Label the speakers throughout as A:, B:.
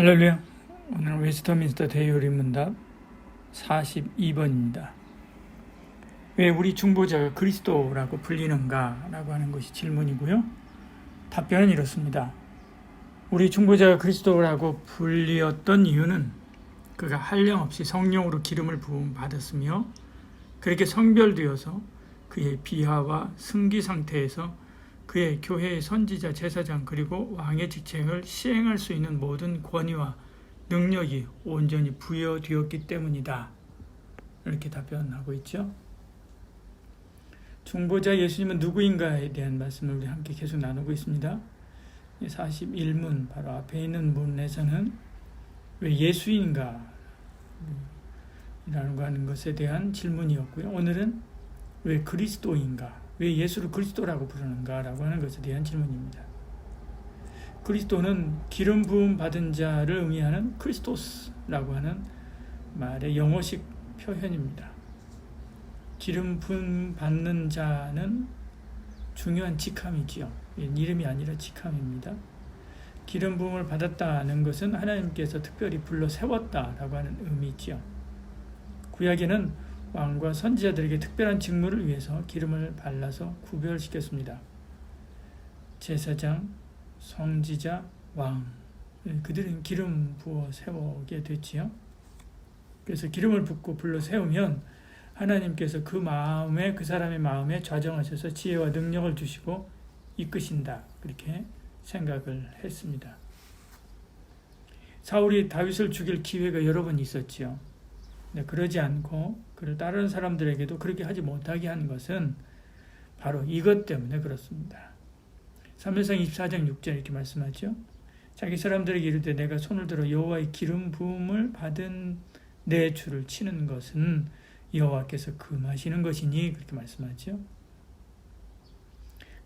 A: 할렐루야. 오늘 웨스터민스터 대요리문답 42번입니다. 왜 우리 중보자가 그리스도라고 불리는가? 라고 하는 것이 질문이고요. 답변은 이렇습니다. 우리 중보자가 그리스도라고 불리었던 이유는 그가 한량없이 성령으로 기름을 부음 받았으며 그렇게 성별되어서 그의 비하와 승기 상태에서 그의 교회의 선지자, 제사장 그리고 왕의 직책을 시행할 수 있는 모든 권위와 능력이 온전히 부여되었기 때문이다. 이렇게 답변하고 있죠. 중보자 예수님은 누구인가에 대한 말씀을 우리 함께 계속 나누고 있습니다. 41문 바로 앞에 있는 문에서는 왜 예수인가 라는 하는 것에 대한 질문이었고요. 오늘은 왜 그리스도인가? 왜 예수를 그리스도라고 부르는가? 라고 하는 것에 대한 질문입니다. 그리스도는 기름 부음 받은 자를 의미하는 크리스토스라고 하는 말의 영어식 표현입니다. 기름 부음 받는 자는 중요한 직함이지요. 이름이 아니라 직함입니다. 기름 부음을 받았다는 것은 하나님께서 특별히 불러 세웠다라고 하는 의미지요. 구약에는 왕과 선지자들에게 특별한 직무를 위해서 기름을 발라서 구별시켰습니다. 제사장, 선지자, 왕, 그들은 기름 부어 세우게 됐지요. 그래서 기름을 붓고 불러 세우면 하나님께서 그 사람의 마음에 좌정하셔서 지혜와 능력을 주시고 이끄신다. 그렇게 생각을 했습니다. 사울이 다윗을 죽일 기회가 여러 번 있었지요. 그러지 않고 그를 따르는 사람들에게도 그렇게 하지 못하게 한 것은 바로 이것 때문에 그렇습니다. 사무엘상 24장 6절 이렇게 말씀하죠. 자기 사람들에게 이르되 내가 손을 들어 여호와의 기름 부음을 받은 내 주를 치는 것은 여호와께서 금하시는 것이니 그렇게 말씀하죠.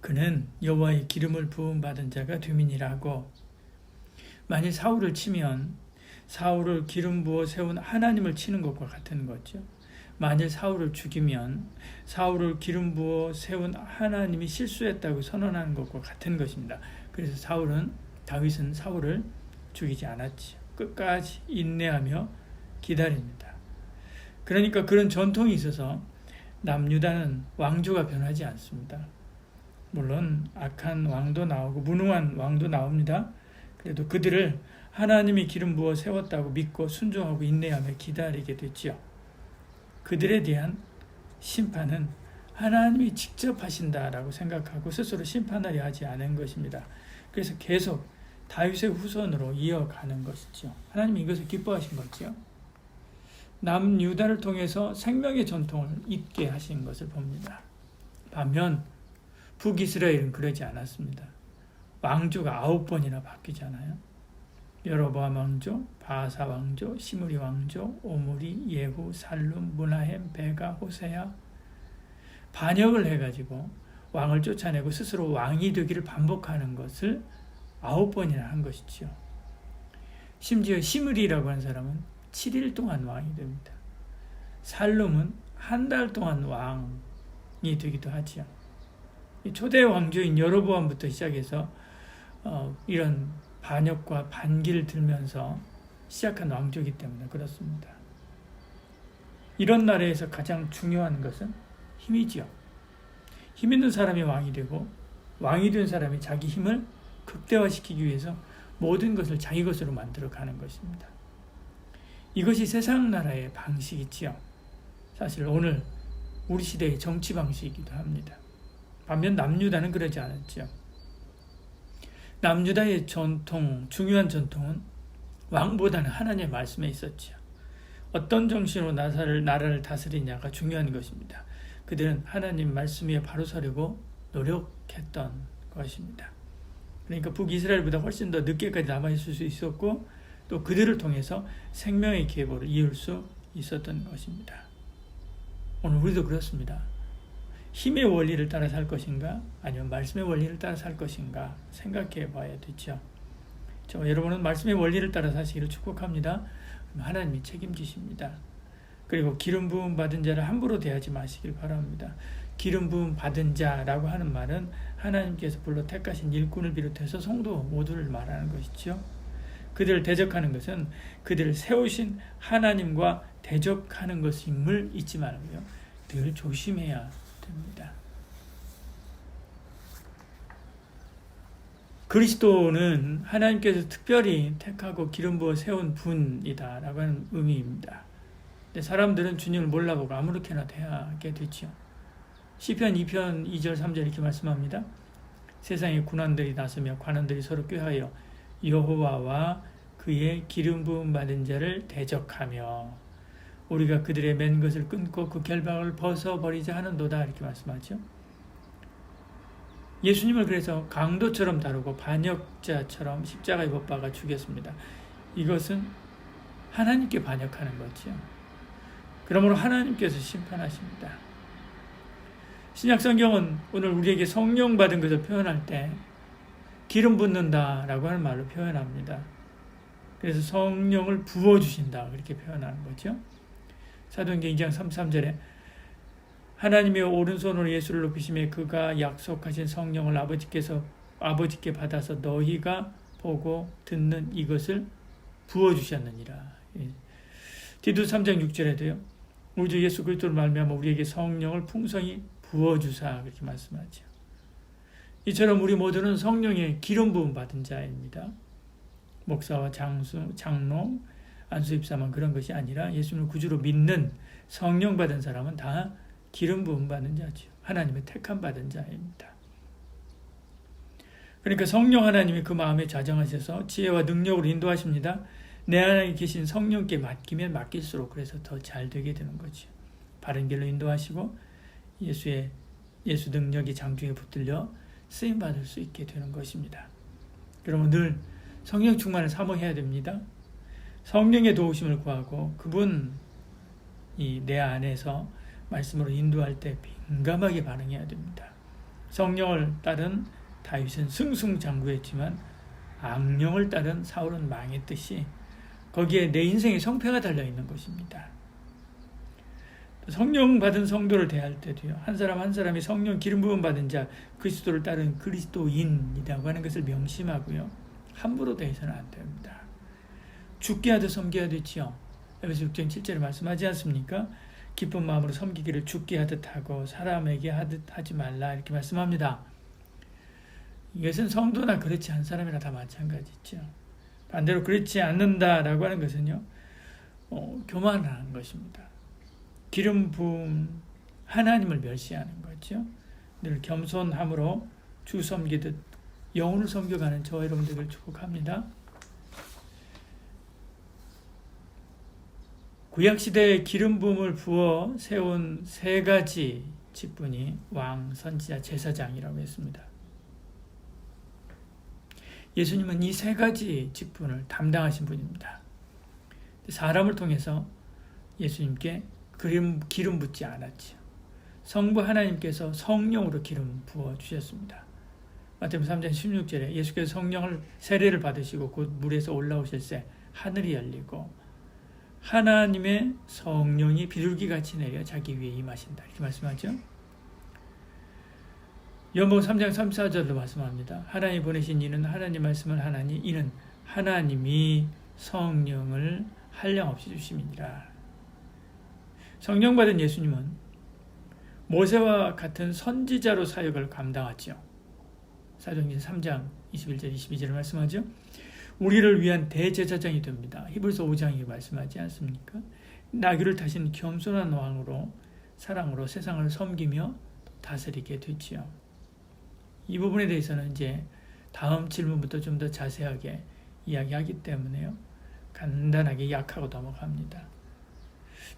A: 그는 여호와의 기름을 부음 받은 자가 됨이니라고. 만일 사울을 치면 사울을 기름 부어 세운 하나님을 치는 것과 같은 거죠. 만일 사울을 죽이면 사울을 기름 부어 세운 하나님이 실수했다고 선언하는 것과 같은 것입니다. 그래서 다윗은 사울을 죽이지 않았지요. 끝까지 인내하며 기다립니다. 그러니까 그런 전통이 있어서 남유다는 왕조가 변하지 않습니다. 물론 악한 왕도 나오고 무능한 왕도 나옵니다. 그래도 그들을 하나님이 기름 부어 세웠다고 믿고 순종하고 인내하며 기다리게 됐지요. 그들에 대한 심판은 하나님이 직접 하신다라고 생각하고 스스로 심판하려 하지 않은 것입니다. 그래서 계속 다윗의 후손으로 이어가는 것이죠. 하나님이 이것을 기뻐하신 거죠. 남유다를 통해서 생명의 전통을 잇게 하신 것을 봅니다. 반면 북이스라엘은 그러지 않았습니다. 왕조가 9번이나 바뀌잖아요. 여로보암 왕조, 바사 왕조, 시므리 왕조, 오므리, 예후, 살룸, 무나헴, 베가, 호세야 반역을 해가지고 왕을 쫓아내고 스스로 왕이 되기를 반복하는 것을 9번이나 한 것이죠. 심지어 시므리라고 하는 사람은 7일 동안 왕이 됩니다. 살룸은 한 달 동안 왕이 되기도 하지요. 초대 왕조인 여로보암부터 시작해서 이런 반역과 반기를 들면서 시작한 왕조이기 때문에 그렇습니다. 이런 나라에서 가장 중요한 것은 힘이지요. 힘 있는 사람이 왕이 되고 왕이 된 사람이 자기 힘을 극대화시키기 위해서 모든 것을 자기 것으로 만들어가는 것입니다. 이것이 세상 나라의 방식이지요. 사실 오늘 우리 시대의 정치 방식이기도 합니다. 반면 남유다는 그러지 않았죠. 남유다의 전통, 중요한 전통은 왕보다는 하나님의 말씀에 있었죠. 어떤 정신으로 나라를 다스리냐가 중요한 것입니다. 그들은 하나님 말씀 위에 바로 서려고 노력했던 것입니다. 그러니까 북이스라엘보다 훨씬 더 늦게까지 남아있을 수 있었고 또 그들을 통해서 생명의 계보를 이을 수 있었던 것입니다. 오늘 우리도 그렇습니다. 힘의 원리를 따라 살 것인가 아니면 말씀의 원리를 따라 살 것인가 생각해 봐야 되죠. 여러분은 말씀의 원리를 따라 사시기를 축복합니다. 하나님이 책임지십니다. 그리고 기름 부음 받은 자를 함부로 대하지 마시길 바랍니다. 기름 부음 받은 자라고 하는 말은 하나님께서 불러 택하신 일꾼을 비롯해서 성도 모두를 말하는 것이죠. 그들을 대적하는 것은 그들을 세우신 하나님과 대적하는 것임을 잊지 말고요. 늘 조심해야 됩니다. 그리스도는 하나님께서 특별히 택하고 기름 부어 세운 분이다라고 하는 의미입니다. 근데 사람들은 주님을 몰라보고 아무렇게나 대하게 되죠. 시편 2편 2절 3절 이렇게 말씀합니다. 세상에 군왕들이 나서며 관원들이 서로 꾀하여 여호와와 그의 기름 부음 받은 자를 대적하며 우리가 그들의 맨 것을 끊고 그 결박을 벗어버리자 하는도다 이렇게 말씀하죠. 예수님을 그래서 강도처럼 다루고 반역자처럼 십자가에 못 박아 죽였습니다. 이것은 하나님께 반역하는 거죠. 그러므로 하나님께서 심판하십니다. 신약성경은 오늘 우리에게 성령 받은 것을 표현할 때 기름 붓는다라고 하는 말로 표현합니다. 그래서 성령을 부어주신다 그렇게 표현하는 거죠. 사도행전 2장 33절에 하나님의 오른손으로 예수를 높이시며 그가 약속하신 성령을 아버지께 받아서 너희가 보고 듣는 이것을 부어주셨느니라. 디도서 3장 6절에도요. 우리 주 예수 그리스도를 말미암아 우리에게 성령을 풍성히 부어주사 그렇게 말씀하죠. 이처럼 우리 모두는 성령의 기름 부음 받은 자입니다. 목사와 장로, 안수입사만 그런 것이 아니라 예수님을 구주로 믿는 성령 받은 사람은 다 기름 부음 받은 자죠. 하나님의 택함 받은 자입니다. 그러니까 성령 하나님이 그 마음에 자정하셔서 지혜와 능력으로 인도하십니다. 내 안에 계신 성령께 맡기면 맡길수록 그래서 더 잘 되게 되는 거죠. 바른 길로 인도하시고 예수 능력이 장중에 붙들려 쓰임 받을 수 있게 되는 것입니다. 그러면 늘 성령 충만을 사모해야 됩니다. 성령의 도우심을 구하고 그분이 내 안에서 말씀으로 인도할 때 민감하게 반응해야 됩니다. 성령을 따른 다윗은 승승장구했지만 악령을 따른 사울은 망했듯이 거기에 내 인생의 성패가 달려있는 것입니다. 성령 받은 성도를 대할 때도요. 한 사람 한 사람이 성령 기름 부음 받은 자 그리스도를 따른 그리스도인이라고 하는 것을 명심하고요. 함부로 대해서는 안 됩니다. 죽게 하듯 섬겨야 되지요. 에베소 6장 7절에 말씀하지 않습니까? 기쁜 마음으로 섬기기를 죽게 하듯 하고 사람에게 하듯 하지 말라 이렇게 말씀합니다. 이것은 성도나 그렇지 않은 사람이나 다 마찬가지죠. 반대로 그렇지 않는다라고 하는 것은요. 교만한 것입니다. 기름 부음 하나님을 멸시하는 거죠. 늘 겸손함으로 주 섬기듯 영혼을 섬겨가는 저와 여러분들을 축복합니다. 구약시대에 기름 부음을 부어 세운 세 가지 직분이 왕, 선지자, 제사장이라고 했습니다. 예수님은 이 세 가지 직분을 담당하신 분입니다. 사람을 통해서 예수님께 기름 붓지 않았죠. 성부 하나님께서 성령으로 기름 부어 주셨습니다. 마태복음 3장 16절에 예수께서 성령을 세례를 받으시고 곧 물에서 올라오실새 하늘이 열리고 하나님의 성령이 비둘기같이 내려 자기 위에 임하신다. 이렇게 말씀하죠. 요한복음 3장 34절도 말씀합니다. 하나님이 보내신 이는 하나님 말씀을 하나니 이는 하나님이 성령을 한량없이 주심이니라. 성령 받은 예수님은 모세와 같은 선지자로 사역을 감당하죠. 사도행전 3장 21절 22절을 말씀하죠. 우리를 위한 대제사장이 됩니다. 히브리서 5장이 말씀하지 않습니까? 나귀를 타신 겸손한 왕으로 사랑으로 세상을 섬기며 다스리게 됐지요. 이 부분에 대해서는 이제 다음 질문부터 좀 더 자세하게 이야기하기 때문에요. 간단하게 약하고 넘어갑니다.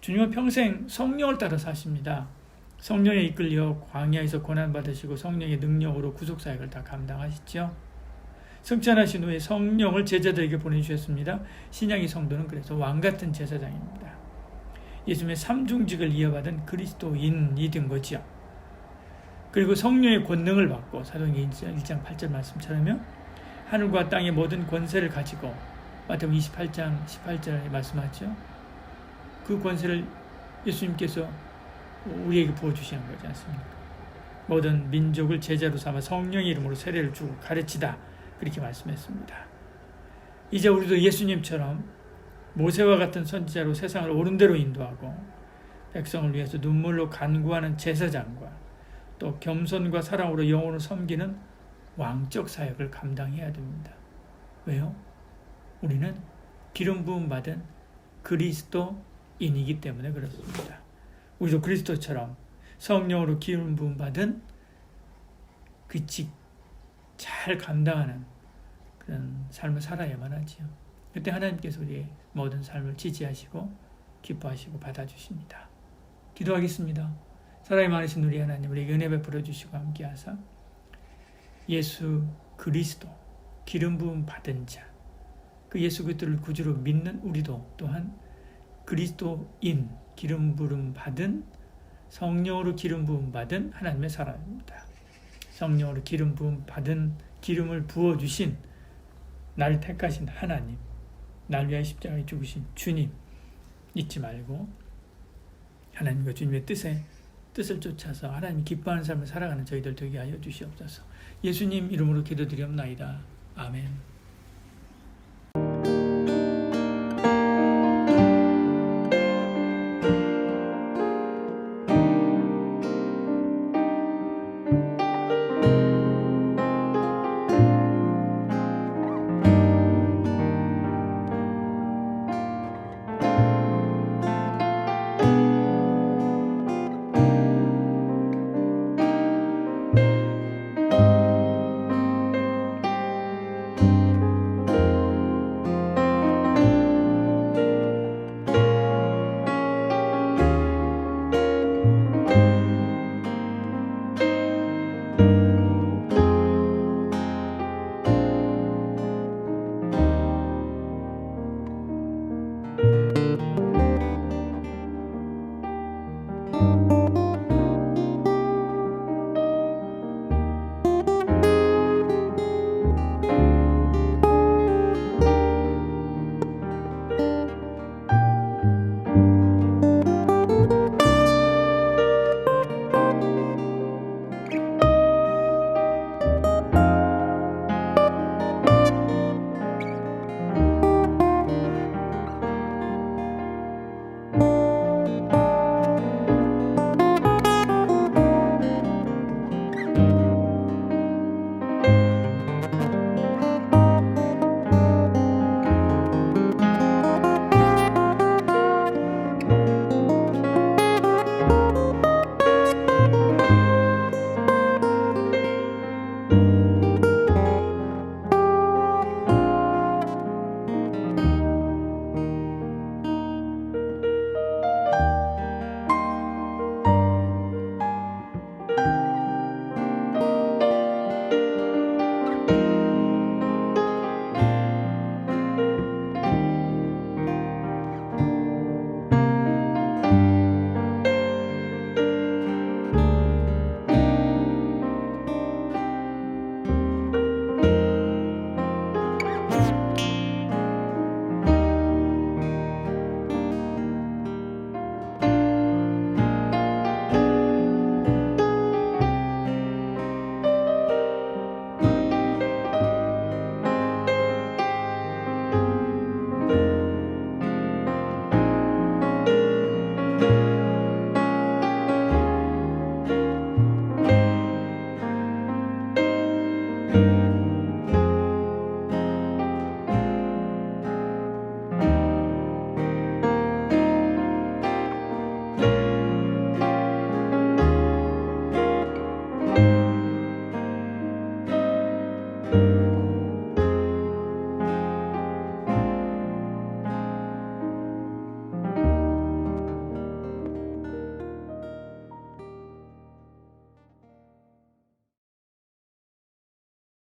A: 주님은 평생 성령을 따라 사십니다. 성령에 이끌려 광야에서 고난받으시고 성령의 능력으로 구속사역을 다 감당하시죠. 승천하신 후에 성령을 제자들에게 보내주셨습니다. 신약의 성도는 그래서 왕같은 제사장입니다. 예수님의 삼중직을 이어받은 그리스도인이 된 거죠. 그리고 성령의 권능을 받고 사도행전 1장 8절 말씀처럼요. 하늘과 땅의 모든 권세를 가지고 마태복음 28장 18절에 말씀하죠. 그 권세를 예수님께서 우리에게 부어주시는 거지 않습니까? 모든 민족을 제자로 삼아 성령의 이름으로 세례를 주고 가르치다 그렇게 말씀했습니다. 이제 우리도 예수님처럼 모세와 같은 선지자로 세상을 옳은 대로 인도하고 백성을 위해서 눈물로 간구하는 제사장과 또 겸손과 사랑으로 영혼을 섬기는 왕적 사역을 감당해야 됩니다. 왜요? 우리는 기름 부음 받은 그리스도인이기 때문에 그렇습니다. 우리도 그리스도처럼 성령으로 기름 부음 받은 그 직 잘 감당하는 그런 삶을 살아야만 하지요. 그때 하나님께서 우리의 모든 삶을 지지하시고 기뻐하시고 받아주십니다. 기도하겠습니다. 사랑이 많으신 우리 하나님, 우리에게 은혜 베풀어 주시고 함께하사 예수 그리스도 기름 부음 받은 자, 그 예수 그리스도를 구주로 믿는 우리도 또한 그리스도인 기름 부음 받은 성령으로 기름 부음 받은 하나님의 사람입니다. 성령으로 기름 부음 받은 기름을 부어 주신 나를 택하신 하나님, 날 위하여 십자가에 죽으신 주님 잊지 말고 하나님과 주님의 뜻을 쫓아서 하나님 기뻐하는 삶을 살아가는 저희들 되게 하여 주시옵소서. 예수님 이름으로 기도드리옵나이다. 아멘.